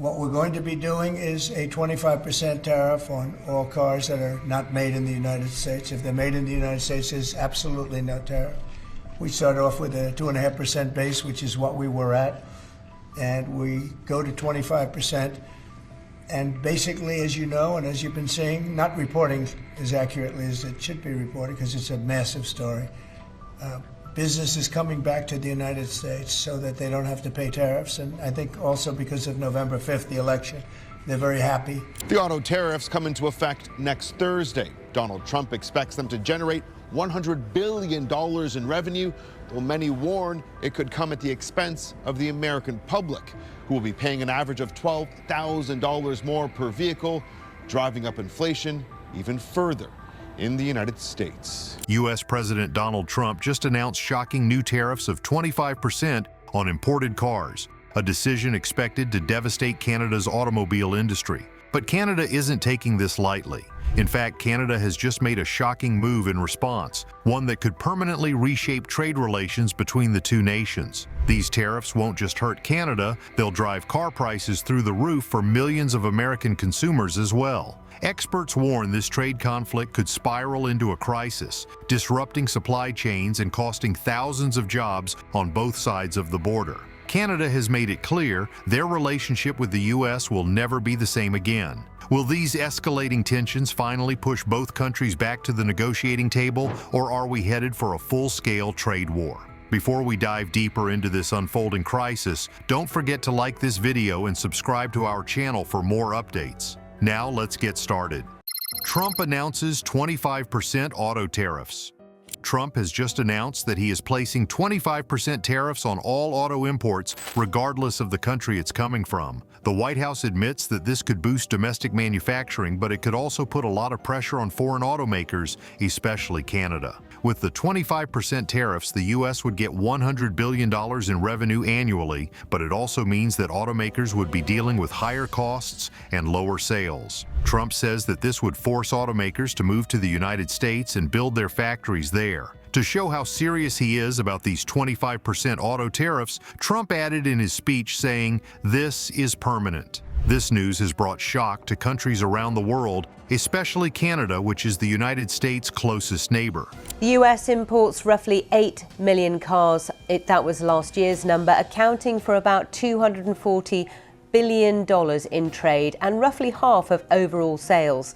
What we're going to be doing is a 25% tariff on all cars that are not made in the United States. If they're made in the United States, there's absolutely no tariff. We start off with a 2.5% base, which is what we were at, and we go to 25%. And basically, as you know, and as you've been seeing, not reporting as accurately as it should be reported because it's a massive story. Business is coming back to the United States so that they don't have to pay tariffs. And I think also because of November 5th, the election, they're very happy. The auto tariffs come into effect next Thursday. Donald Trump expects them to generate $100 billion in revenue, though many warn it could come at the expense of the American public, who will be paying an average of $12,000 more per vehicle, driving up inflation even further in the United States. U.S. President Donald Trump just announced shocking new tariffs of 25% on imported cars, a decision expected to devastate Canada's automobile industry. But Canada isn't taking this lightly. In fact, Canada has just made a shocking move in response, one that could permanently reshape trade relations between the two nations. These tariffs won't just hurt Canada, they'll drive car prices through the roof for millions of American consumers as well. Experts warn this trade conflict could spiral into a crisis, disrupting supply chains and costing thousands of jobs on both sides of the border. Canada has made it clear their relationship with the U.S. will never be the same again. Will these escalating tensions finally push both countries back to the negotiating table, or are we headed for a full-scale trade war? Before we dive deeper into this unfolding crisis, don't forget to like this video and subscribe to our channel for more updates. Now let's get started. Trump announces 25% auto tariffs. Trump has just announced that he is placing 25% tariffs on all auto imports, regardless of the country it's coming from. The White House admits that this could boost domestic manufacturing, but it could also put a lot of pressure on foreign automakers, especially Canada. With the 25% tariffs, the U.S. would get $100 billion in revenue annually, but it also means that automakers would be dealing with higher costs and lower sales. Trump says that this would force automakers to move to the United States and build their factories there. To show how serious he is about these 25% auto tariffs, Trump added in his speech saying, "This is permanent." This news has brought shock to countries around the world, especially Canada, which is the United States' closest neighbor. The US imports roughly 8 million cars. That was last year's number, accounting for about $240 billion in trade and roughly half of overall sales.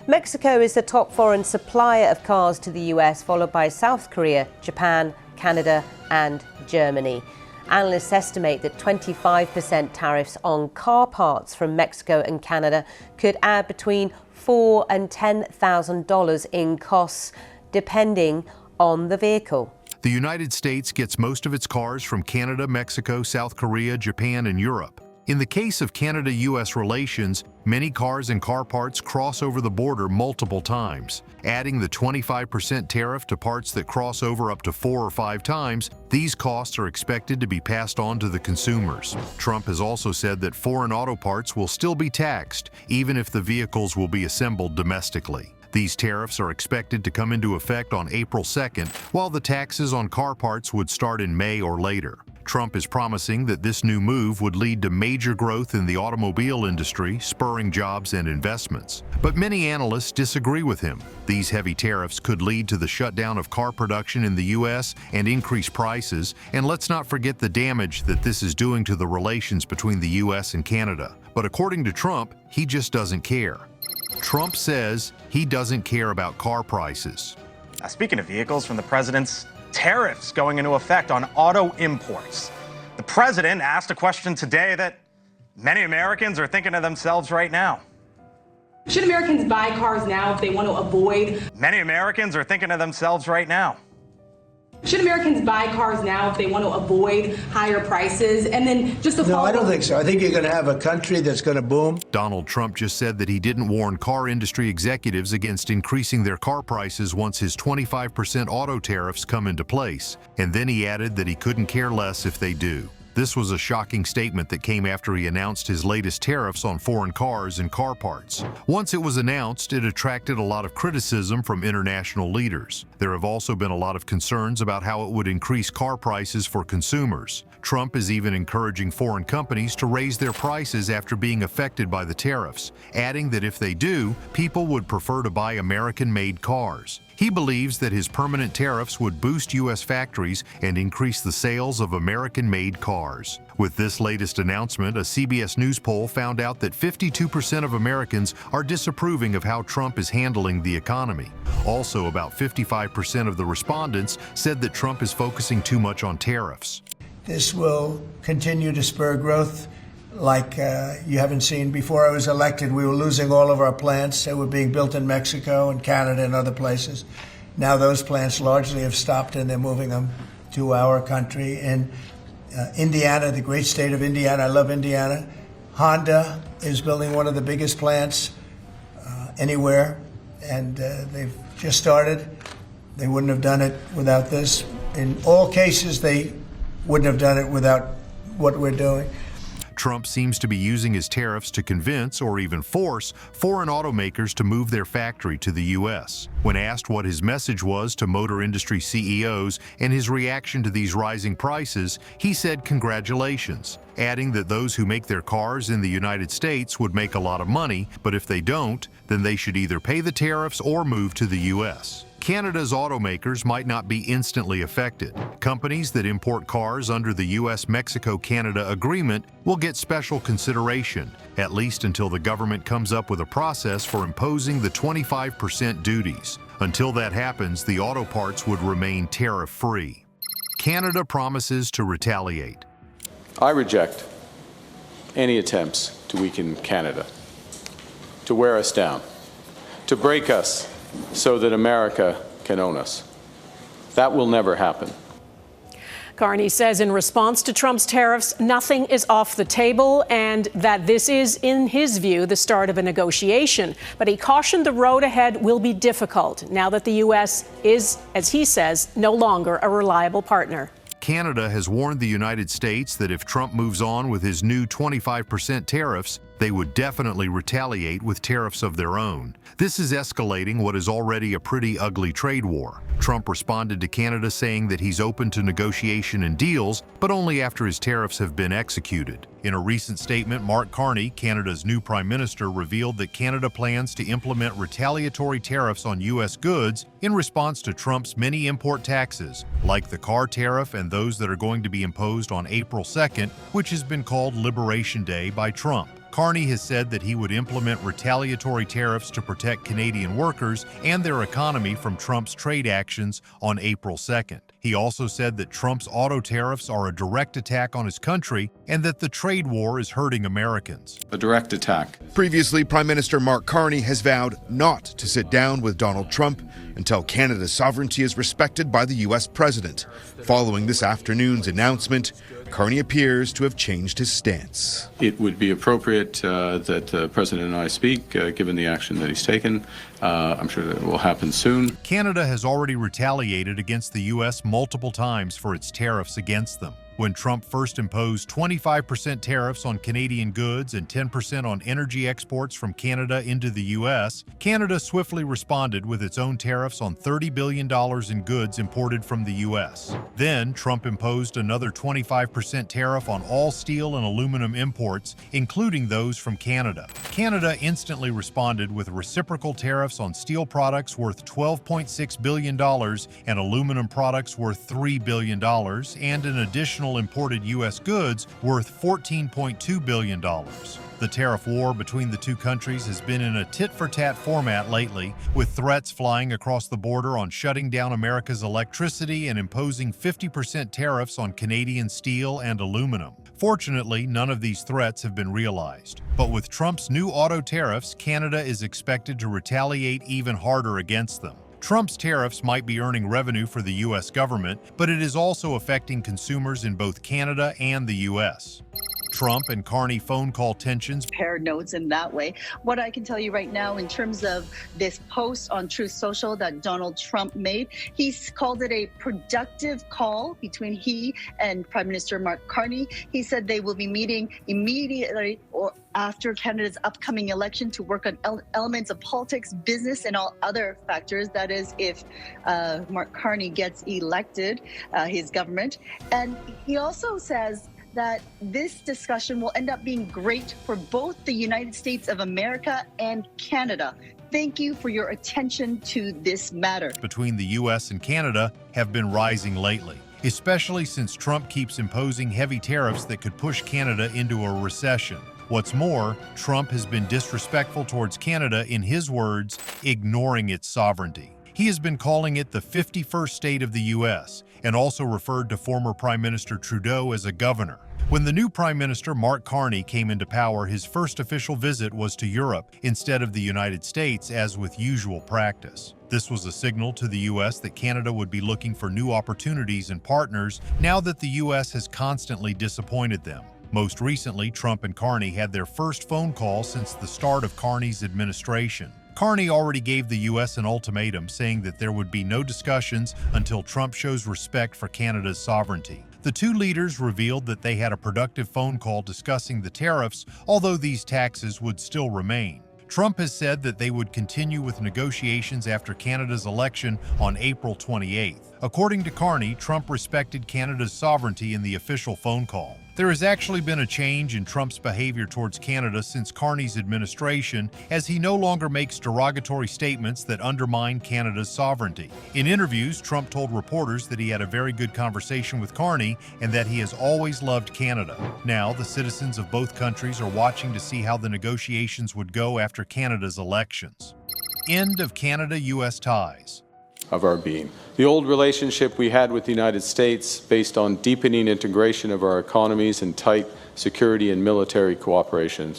Mexico is the top foreign supplier of cars to the US, followed by South Korea, Japan, Canada, and Germany. Analysts estimate that 25% tariffs on car parts from Mexico and Canada could add between $4,000 and $10,000 in costs, depending on the vehicle. The United States gets most of its cars from Canada, Mexico, South Korea, Japan, and Europe. In the case of Canada-US relations, many cars and car parts cross over the border multiple times. Adding the 25% tariff to parts that cross over up to 4 or 5 times, these costs are expected to be passed on to the consumers. Trump has also said that foreign auto parts will still be taxed, even if the vehicles will be assembled domestically. These tariffs are expected to come into effect on April 2nd, while the taxes on car parts would start in May or later. Trump is promising that this new move would lead to major growth in the automobile industry, spurring jobs and investments. But many analysts disagree with him. These heavy tariffs could lead to the shutdown of car production in the U.S. and increase prices, and let's not forget the damage that this is doing to the relations between the U.S. and Canada. But according to Trump, he just doesn't care. Trump says he doesn't care about car prices. Now, speaking of vehicles, from the president's tariffs going into effect on auto imports. The president asked a question today that many Americans are thinking to themselves right now. Should Americans buy cars now if they want to avoid? Many Americans are thinking to themselves right now. Should Americans buy cars now if they want to avoid higher prices? And then just No, I don't think so. I think you're going to have a country that's going to boom. Donald Trump just said that he didn't warn car industry executives against increasing their car prices once his 25% auto tariffs come into place. And then he added that he couldn't care less if they do. This was a shocking statement that came after he announced his latest tariffs on foreign cars and car parts. Once it was announced, it attracted a lot of criticism from international leaders. There have also been a lot of concerns about how it would increase car prices for consumers. Trump is even encouraging foreign companies to raise their prices after being affected by the tariffs, adding that if they do, people would prefer to buy American-made cars. He believes that his permanent tariffs would boost U.S. factories and increase the sales of American-made cars. With this latest announcement, a CBS News poll found out that 52% of Americans are disapproving of how Trump is handling the economy. Also, about 55% of the respondents said that Trump is focusing too much on tariffs. This will continue to spur growth like you haven't seen. Before I was elected, we were losing all of our plants. They were being built in Mexico and Canada and other places. Now those plants largely have stopped and they're moving them to our country. In Indiana, the great state of Indiana, I love Indiana. Honda is building one of the biggest plants anywhere, and they've just started. They wouldn't have done it without this. In all cases, they wouldn't have done it without what we're doing. Trump seems to be using his tariffs to convince or even force foreign automakers to move their factory to the U.S. When asked what his message was to motor industry CEOs and his reaction to these rising prices, he said congratulations, adding that those who make their cars in the United States would make a lot of money, but if they don't, then they should either pay the tariffs or move to the U.S. Canada's automakers might not be instantly affected. Companies that import cars under the U.S.-Mexico-Canada agreement will get special consideration, at least until the government comes up with a process for imposing the 25% duties. Until that happens, the auto parts would remain tariff-free. Canada promises to retaliate. I reject any attempts to weaken Canada, to wear us down, to break us so that America can own us. That will never happen. Carney says in response to Trump's tariffs, nothing is off the table and that this is, in his view, the start of a negotiation. But he cautioned the road ahead will be difficult now that the U.S. is, as he says, no longer a reliable partner. Canada has warned the United States that if Trump moves on with his new 25% tariffs, they would definitely retaliate with tariffs of their own. This is escalating what is already a pretty ugly trade war. Trump responded to Canada saying that he's open to negotiation and deals, but only after his tariffs have been executed. In a recent statement, Mark Carney, Canada's new Prime Minister, revealed that Canada plans to implement retaliatory tariffs on U.S. goods in response to Trump's many import taxes, like the car tariff and those that are going to be imposed on April 2nd, which has been called Liberation Day by Trump. Carney has said that he would implement retaliatory tariffs to protect Canadian workers and their economy from Trump's trade actions on April 2nd. He also said that Trump's auto tariffs are a direct attack on his country and that the trade war is hurting Americans. A direct attack. Previously, Prime Minister Mark Carney has vowed not to sit down with Donald Trump until Canada's sovereignty is respected by the U.S. president. Following this afternoon's announcement, Carney appears to have changed his stance. It would be appropriate that the President and I speak, given the action that he's taken. I'm sure that will happen soon. Canada has already retaliated against the U.S. multiple times for its tariffs against them. When Trump first imposed 25% tariffs on Canadian goods and 10% on energy exports from Canada into the U.S., Canada swiftly responded with its own tariffs on $30 billion in goods imported from the U.S. Then, Trump imposed another 25% tariff on all steel and aluminum imports, including those from Canada. Canada instantly responded with reciprocal tariffs on steel products worth $12.6 billion and aluminum products worth $3 billion, and an additional imported U.S. goods worth $14.2 billion. The tariff war between the two countries has been in a tit-for-tat format lately, with threats flying across the border on shutting down America's electricity and imposing 50% tariffs on Canadian steel and aluminum. Fortunately, none of these threats have been realized. But with Trump's new auto tariffs, Canada is expected to retaliate even harder against them. Trump's tariffs might be earning revenue for the U.S. government, but it is also affecting consumers in both Canada and the U.S. Trump and Carney phone call tensions. Compare notes in that way. What I can tell you right now in terms of this post on Truth Social that Donald Trump made, he's called it a productive call between he and Prime Minister Mark Carney. He said they will be meeting immediately or after Canada's upcoming election to work on elements of politics, business, and all other factors. That is, if Mark Carney gets elected, his government. And he also says that this discussion will end up being great for both the United States of America and Canada. Thank you for your attention to this matter. Between the U.S. and Canada have been rising lately, especially since Trump keeps imposing heavy tariffs that could push Canada into a recession. What's more, Trump has been disrespectful towards Canada, in his words, ignoring its sovereignty. He has been calling it the 51st state of the U.S. and also referred to former Prime Minister Trudeau as a governor. When the new Prime Minister, Mark Carney, came into power, his first official visit was to Europe instead of the United States, as with usual practice. This was a signal to the U.S. that Canada would be looking for new opportunities and partners now that the U.S. has constantly disappointed them. Most recently, Trump and Carney had their first phone call since the start of Carney's administration. Carney already gave the U.S. an ultimatum saying that there would be no discussions until Trump shows respect for Canada's sovereignty. The two leaders revealed that they had a productive phone call discussing the tariffs, although these taxes would still remain. Trump has said that they would continue with negotiations after Canada's election on April 28th. According to Carney, Trump respected Canada's sovereignty in the official phone call. There has actually been a change in Trump's behavior towards Canada since Carney's administration, as he no longer makes derogatory statements that undermine Canada's sovereignty. In interviews, Trump told reporters that he had a very good conversation with Carney and that he has always loved Canada. Now, the citizens of both countries are watching to see how the negotiations would go after Canada's elections. End of Canada-U.S. ties. Of our being. The old relationship we had with the United States, based on deepening integration of our economies and tight security and military cooperation,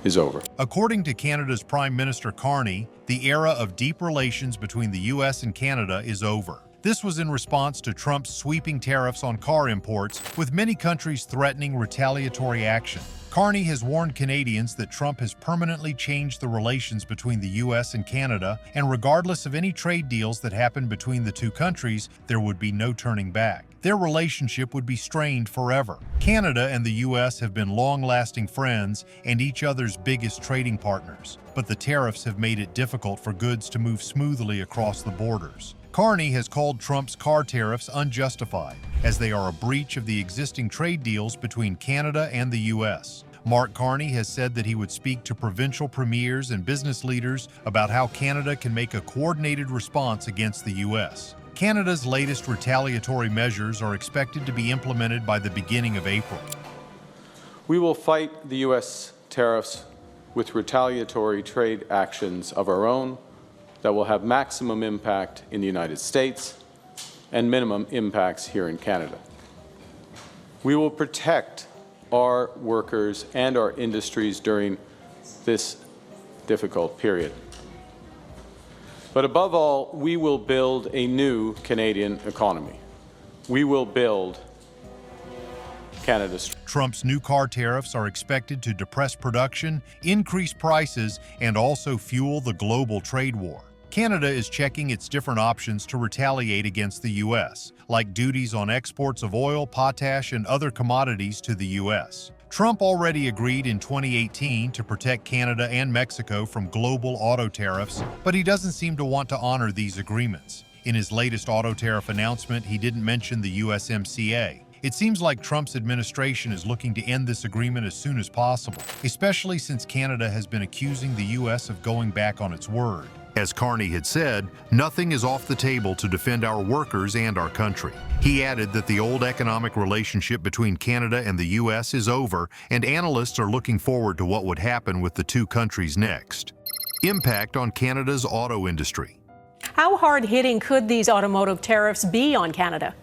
is over. According to Canada's Prime Minister Carney, the era of deep relations between the U.S. and Canada is over. This was in response to Trump's sweeping tariffs on car imports, with many countries threatening retaliatory action. Carney has warned Canadians that Trump has permanently changed the relations between the U.S. and Canada, and regardless of any trade deals that happen between the two countries, there would be no turning back. Their relationship would be strained forever. Canada and the U.S. have been long-lasting friends and each other's biggest trading partners, but the tariffs have made it difficult for goods to move smoothly across the borders. Carney has called Trump's car tariffs unjustified, as they are a breach of the existing trade deals between Canada and the U.S. Mark Carney has said that he would speak to provincial premiers and business leaders about how Canada can make a coordinated response against the U.S. Canada's latest retaliatory measures are expected to be implemented by the beginning of April. We will fight the U.S. tariffs with retaliatory trade actions of our own that will have maximum impact in the United States and minimum impacts here in Canada. We will protect our workers and our industries during this difficult period. But above all, we will build a new Canadian economy. We will build Canada's. Trump's new car tariffs are expected to depress production, increase prices, and also fuel the global trade war. Canada is checking its different options to retaliate against the U.S., like duties on exports of oil, potash, and other commodities to the U.S. Trump already agreed in 2018 to protect Canada and Mexico from global auto tariffs, but he doesn't seem to want to honor these agreements. In his latest auto tariff announcement, he didn't mention the USMCA. It seems like Trump's administration is looking to end this agreement as soon as possible, especially since Canada has been accusing the U.S. of going back on its word. As Carney had said, nothing is off the table to defend our workers and our country. He added that the old economic relationship between Canada and the U.S. is over, and analysts are looking forward to what would happen with the two countries next. Impact on Canada's auto industry. How hard-hitting could these automotive tariffs be on Canada?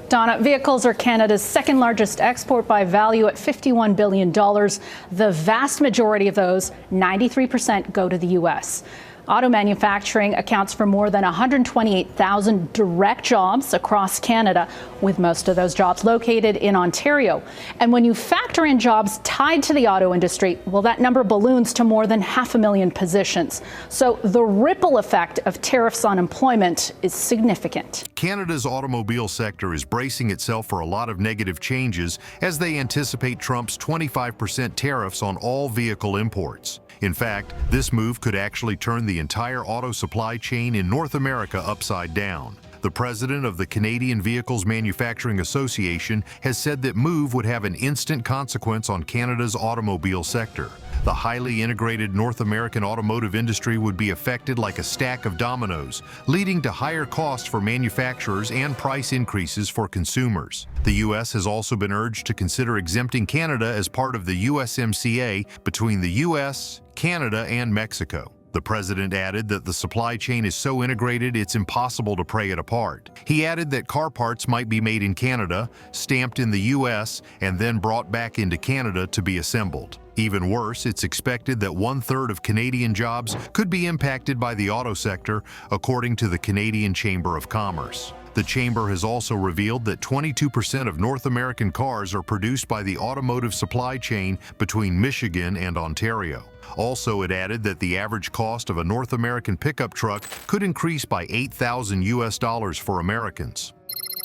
Donna, vehicles are Canada's second largest export by value at $51 billion. The vast majority of those, 93%, go to the U.S. Auto manufacturing accounts for more than 128,000 direct jobs across Canada, with most of those jobs located in Ontario. And when you factor in jobs tied to the auto industry, well, that number balloons to more than 500,000 positions. So the ripple effect of tariffs on employment is significant. Canada's automobile sector is bracing itself for a lot of negative changes as they anticipate Trump's 25% tariffs on all vehicle imports. In fact, this move could actually turn the entire auto supply chain in North America upside down. The president of the Canadian Vehicles Manufacturing Association has said that move would have an instant consequence on Canada's automobile sector. The highly integrated North American automotive industry would be affected like a stack of dominoes, leading to higher costs for manufacturers and price increases for consumers. The U.S. has also been urged to consider exempting Canada as part of the USMCA between the U.S., Canada, and Mexico. The president added that the supply chain is so integrated it's impossible to pry it apart. He added that car parts might be made in Canada, stamped in the U.S., and then brought back into Canada to be assembled. Even worse, it's expected that 1/3 of Canadian jobs could be impacted by the auto sector, according to the Canadian Chamber of Commerce. The chamber has also revealed that 22% of North American cars are produced by the automotive supply chain between Michigan and Ontario. Also, it added that the average cost of a North American pickup truck could increase by $8,000 for Americans.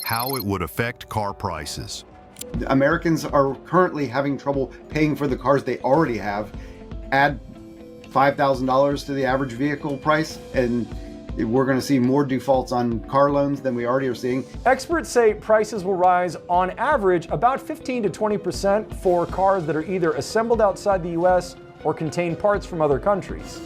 How it would affect car prices. Americans are currently having trouble paying for the cars they already have. Add $5,000 to the average vehicle price, and we're going to see more defaults on car loans than we already are seeing. Experts say prices will rise on average about 15 to 20% for cars that are either assembled outside the U.S. or contain parts from other countries.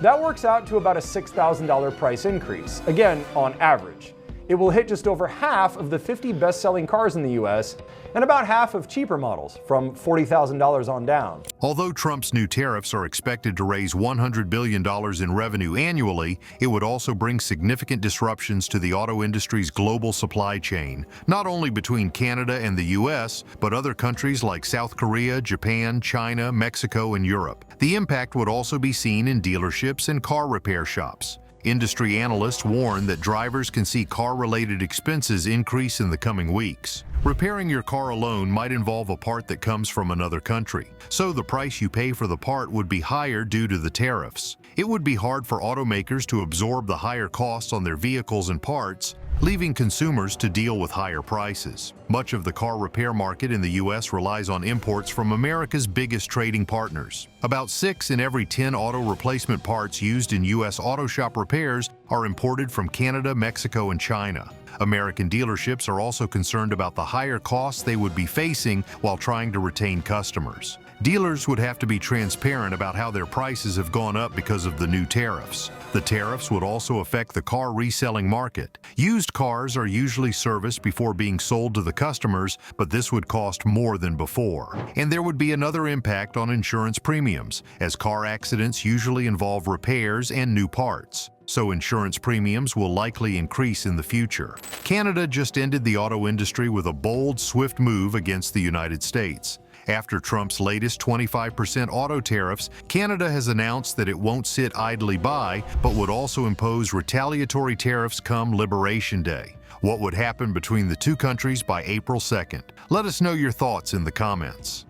That works out to about a $6,000 price increase, again, on average. It will hit just over half of the 50 best-selling cars in the U.S. and about half of cheaper models, from $40,000 on down. Although Trump's new tariffs are expected to raise $100 billion in revenue annually, it would also bring significant disruptions to the auto industry's global supply chain, not only between Canada and the U.S., but other countries like South Korea, Japan, China, Mexico, and Europe. The impact would also be seen in dealerships and car repair shops. Industry analysts warn that drivers can see car-related expenses increase in the coming weeks. Repairing your car alone might involve a part that comes from another country, so the price you pay for the part would be higher due to the tariffs. It would be hard for automakers to absorb the higher costs on their vehicles and parts, leaving consumers to deal with higher prices. Much of the car repair market in the U.S. relies on imports from America's biggest trading partners. About 6 in every 10 auto replacement parts used in U.S. auto shop repairs are imported from Canada, Mexico, and China. American dealerships are also concerned about the higher costs they would be facing while trying to retain customers. Dealers would have to be transparent about how their prices have gone up because of the new tariffs. The tariffs would also affect the car reselling market. Used cars are usually serviced before being sold to the customers, but this would cost more than before. And there would be another impact on insurance premiums, as car accidents usually involve repairs and new parts. So insurance premiums will likely increase in the future. Canada just ended the auto industry with a bold, swift move against the United States. After Trump's latest 25% auto tariffs, Canada has announced that it won't sit idly by, but would also impose retaliatory tariffs come Liberation Day. What would happen between the two countries by April 2nd? Let us know your thoughts in the comments.